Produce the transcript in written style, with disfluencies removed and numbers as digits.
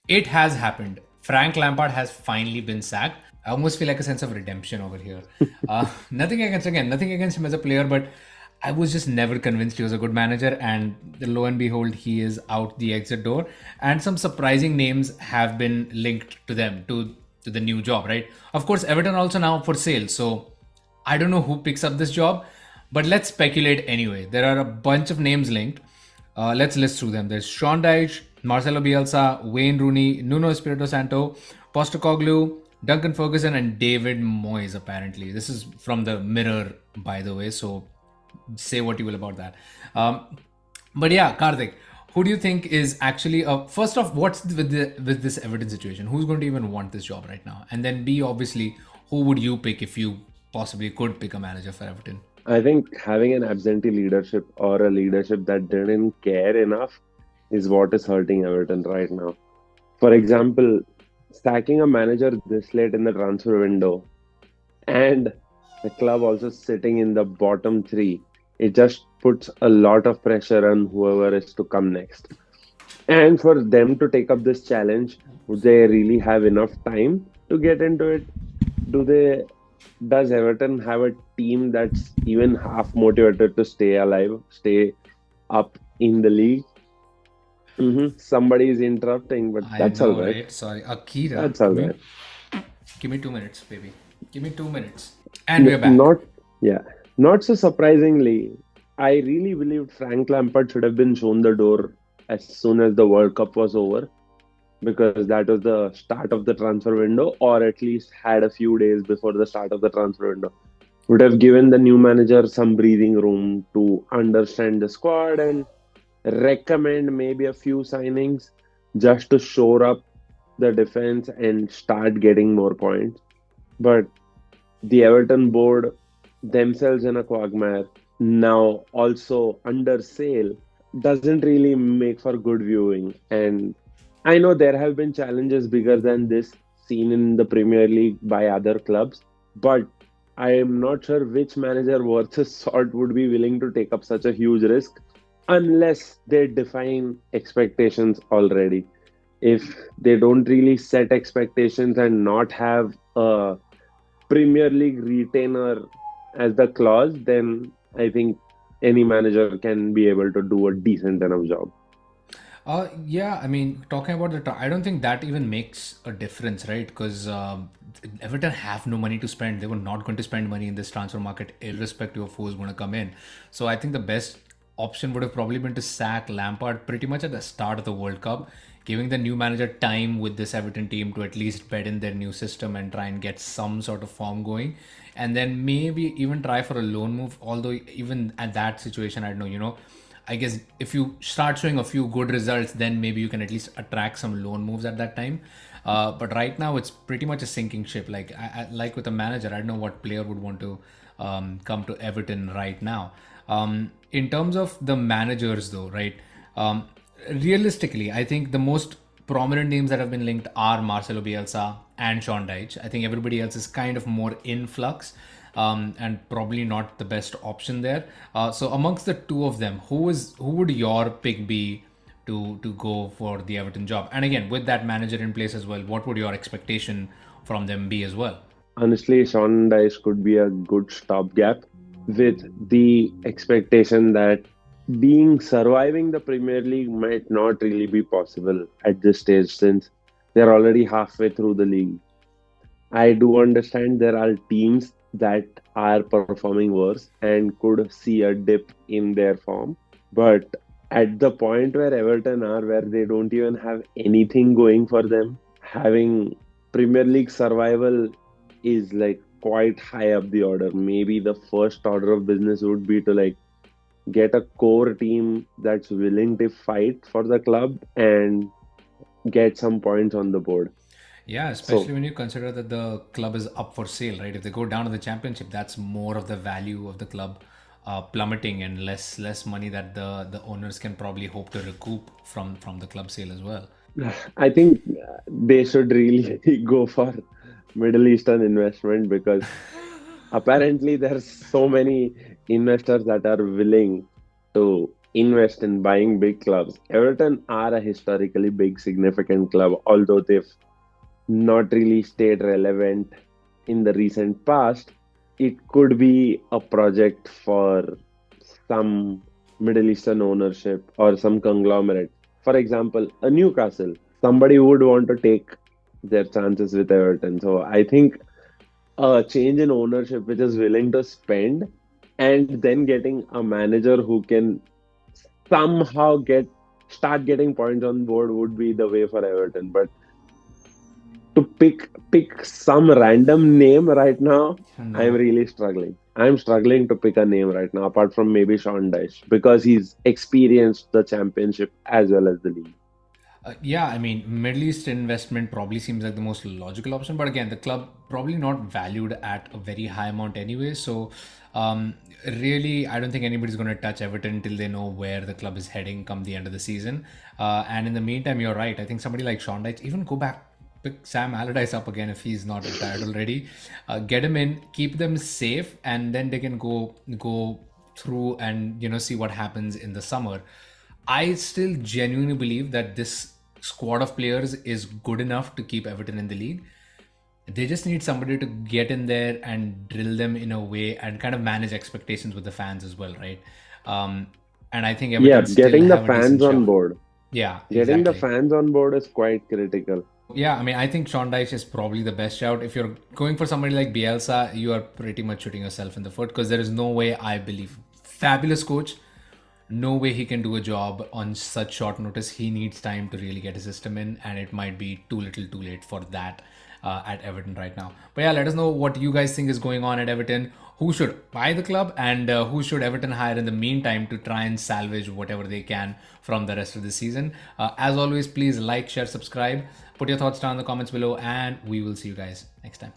It has happened. Frank Lampard has finally been sacked. I almost feel like a sense of redemption over here. Nothing against him as a player, but I was just never convinced he was a good manager. And lo and behold, he is out the exit door. And some surprising names have been linked to them to the new job, right? Of course, Everton also now for sale. So I don't know who picks up this job, but let's speculate anyway. There are a bunch of names linked. Let's list through them. There's Sean Dyche, Marcelo Bielsa, Wayne Rooney, Nuno Espirito Santo, Postecoglou, Duncan Ferguson, and David Moyes, apparently. This is from the Mirror, by the way, so say what you will about that. But yeah, Karthik, who do you think is actually first off, what's with this Everton situation? Who's going to even want this job right now? And then B, obviously, who would you pick if you possibly could pick a manager for Everton? I think having an absentee leadership or a leadership that didn't care enough is what is hurting Everton right now. For example, sacking a manager this late in the transfer window and the club also sitting in the bottom three, it just puts a lot of pressure on whoever is to come next. And for them to take up this challenge, would they really have enough time to get into it? Do they does Everton have a team that's even half motivated to stay alive, stay up in the league? Somebody is interrupting, but I that's all know, right. right? Sorry, Akira, That's all right. give me 2 minutes, baby. Give me 2 minutes, and we're back. Not, yeah, not so surprisingly, I really believed Frank Lampard should have been shown the door as soon as the World Cup was over, because that was the start of the transfer window, or at least had a few days before the start of the transfer window. Would have given the new manager some breathing room to understand the squad and recommend maybe a few signings just to shore up the defense and start getting more points. But the Everton board themselves in a quagmire, now also under sale, doesn't really make for good viewing. And I know there have been challenges bigger than this seen in the Premier League by other clubs, but I am not sure which manager worth his salt would be willing to take up such a huge risk unless they define expectations already. If they don't really set expectations and not have a Premier League retainer as the clause, then I think any manager can be able to do a decent enough job. Yeah, I mean, talking about I don't think that even makes a difference, right? Because Everton have no money to spend. They were not going to spend money in this transfer market, irrespective of who's going to come in. So I think the best option would have probably been to sack Lampard pretty much at the start of the World Cup, giving the new manager time with this Everton team to at least bed in their new system and try and get some sort of form going. And then maybe even try for a loan move. Although, even at that situation, I don't know, I guess if you start showing a few good results, then maybe you can at least attract some loan moves at that time. But right now, it's pretty much a sinking ship. Like with a manager, I don't know what player would want to come to Everton right now. In terms of the managers, though, right? Um, Realistically, I think the most prominent names that have been linked are Marcelo Bielsa and Sean Dyche. I think everybody else is kind of more in flux, and probably not the best option there. So amongst the two of them, who would your pick be to go for the Everton job? And again, with that manager in place as well, what would your expectation from them be as well? Honestly, Sean Dyche could be a good stopgap with the expectation that being surviving the Premier League might not really be possible at this stage since they're already halfway through the league. I do understand there are teams that are performing worse and could see a dip in their form. But at the point where Everton are, where they don't even have anything going for them, having Premier League survival is like quite high up the order. Maybe the first order of business would be to like get a core team that's willing to fight for the club and get some points on the board. Yeah, So especially when you consider that the club is up for sale, right? If they go down to the championship, that's more of the value of the club plummeting and less money that the owners can probably hope to recoup from the club sale as well. I think they should really go for Middle Eastern investment because apparently there's so many investors that are willing to invest in buying big clubs. Everton are a historically big, significant club, although they've not really stayed relevant in the recent past. It could be a project for some Middle Eastern ownership or some conglomerate. For example, a Newcastle. Somebody would want to take their chances with Everton. So I think a change in ownership which is willing to spend and then getting a manager who can somehow start getting points on board would be the way for Everton. But to pick some random name right now, I'm No. really struggling. I'm struggling to pick a name right now, apart from maybe Sean Dyche, because he's experienced the championship as well as the league. Yeah, I mean, Middle East investment probably seems like the most logical option, but again, the club probably not valued at a very high amount anyway. So, really, I don't think anybody's going to touch Everton until they know where the club is heading come the end of the season. And in the meantime, you're right. I think somebody like Sean Dyche, even go back, pick Sam Allardyce up again if he's not retired already. Get him in, keep them safe, and then they can go through and see what happens in the summer. I still genuinely believe that this squad of players is good enough to keep Everton in the league. They just need somebody to get in there and drill them in a way and kind of manage expectations with the fans as well, right? Um, and I think Yeah, Everton still getting the have a fans decent on shot. board. Yeah, Getting the exactly. fans on board is quite critical. Yeah, I mean, I think Sean Dyche is probably the best shout. If you're going for somebody like Bielsa, you are pretty much shooting yourself in the foot because there is no way, I believe, fabulous coach, no way he can do a job on such short notice. He needs time to really get a system in, and it might be too little, too late for that at Everton right now. But yeah, let us know what you guys think is going on at Everton. Who should buy the club, and who should Everton hire in the meantime to try and salvage whatever they can from the rest of the season? As always, please like, share, subscribe. Put your thoughts down in the comments below, and we will see you guys next time.